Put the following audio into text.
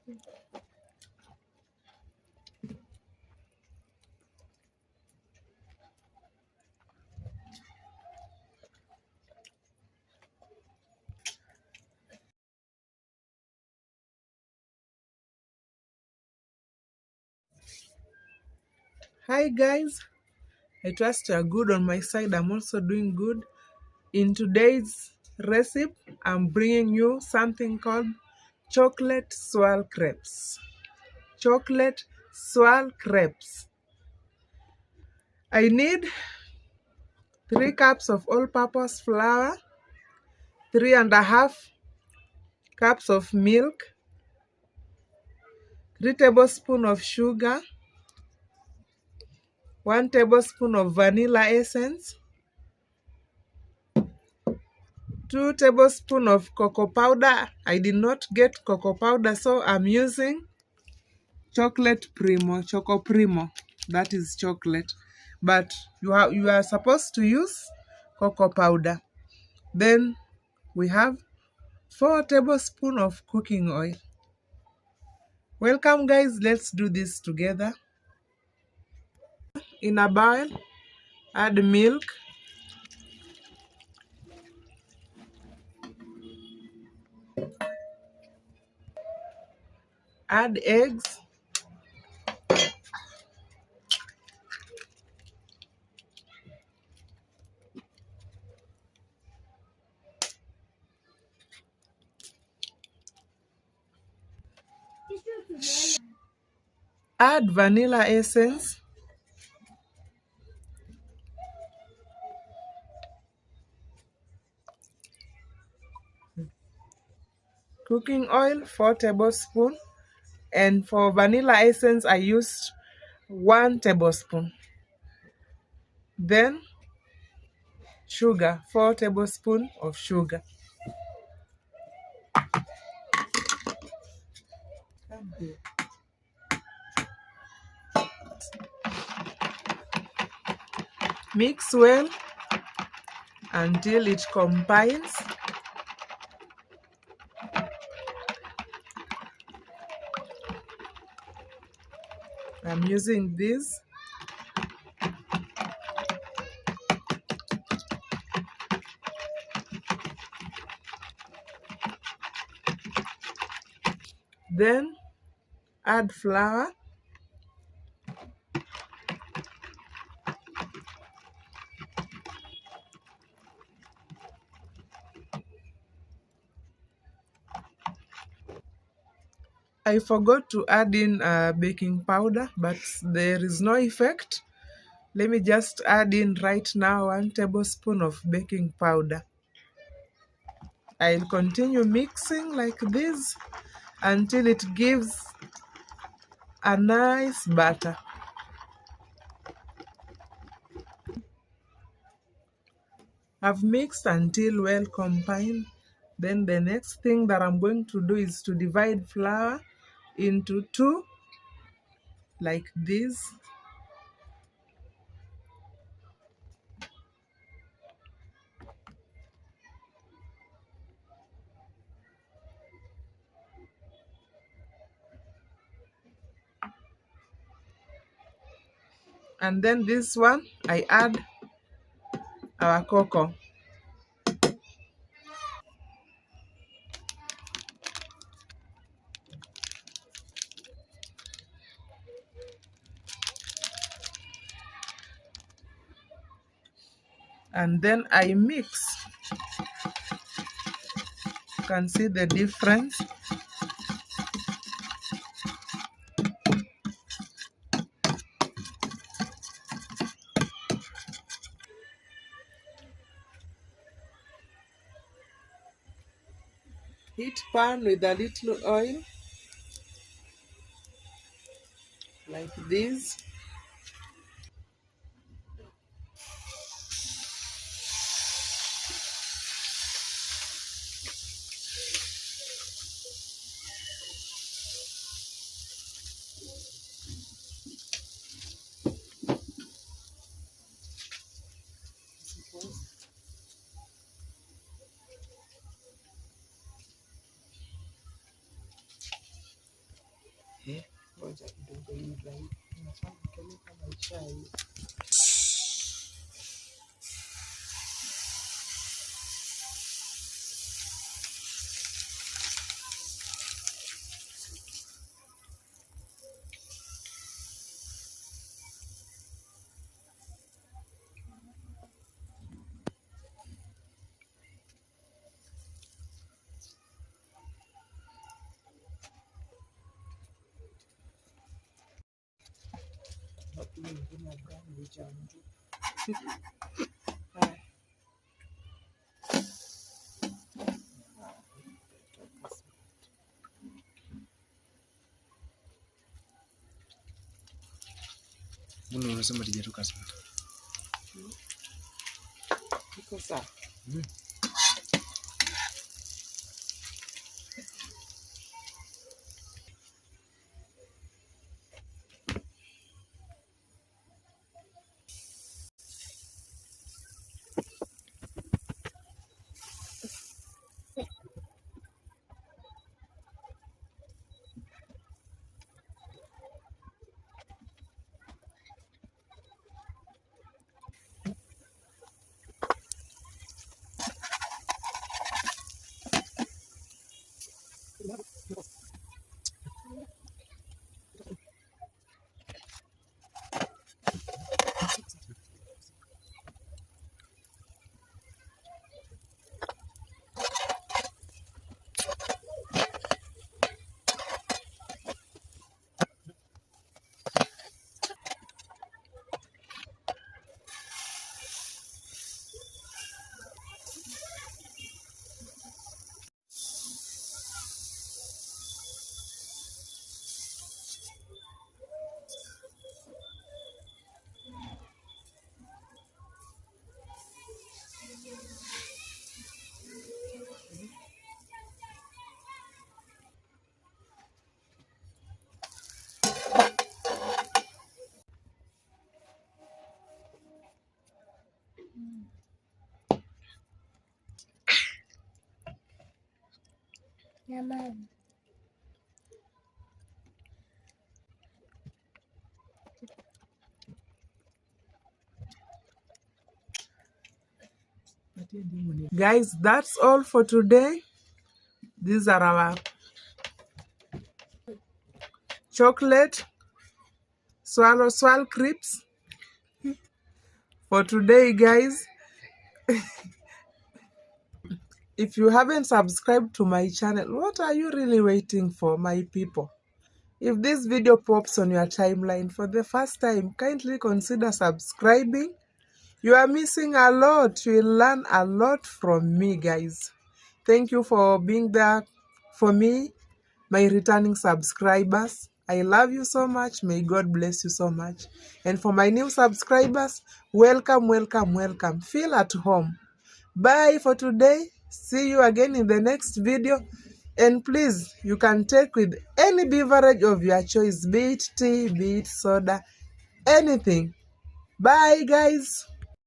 Hi guys, I trust you are good. On my side, I'm also doing good. In today's recipe, I'm bringing you something called chocolate swirl crepes. Chocolate swirl crepes. I need 3 cups of all-purpose flour, 3.5 cups of milk, 3 tablespoons of sugar, 1 tablespoon of vanilla essence, 2 tablespoons of cocoa powder. I did not get cocoa powder, so I'm using chocolate primo, choco primo. That is chocolate, but you are supposed to use cocoa powder. Then we have 4 tablespoons of cooking oil. Welcome guys, let's do this together. In a bowl, add milk, add eggs, add vanilla essence, cooking oil 4 tablespoons, and for vanilla essence I used 1 tablespoon. Then sugar, 4 tablespoons of sugar. Mix well until it combines. I'm using this. Then add flour. I forgot to add in baking powder, but there is no effect. Let me just add in right now 1 tablespoon of baking powder. I'll continue mixing like this until it gives a nice batter. I've mixed until well combined. Then the next thing that I'm going to do is to divide flour into 2 like this. And then this one I add our cocoa. And then I mix. You can see the difference. Heat pan with a little oil like this. Ngoja kidogo hii dry. Nafaa nikele kama chai. Mbona unasema lijatoka sana? Iko sawa. Jamani. Guys, that's all for today. These are our chocolate swirl crepes for today, guys. If you haven't subscribed to my channel, what are you really waiting for, my people? If this video pops on your timeline for the first time, kindly consider subscribing. You are missing a lot. You will learn a lot from me, guys. Thank you for being there for me, my returning subscribers. I love you so much. May God bless you so much. And for my new subscribers, welcome, welcome, welcome. Feel at home. Bye for today. See you again in the next video. And please, you can take with any beverage of your choice, be it tea, be it soda, anything. Bye, guys.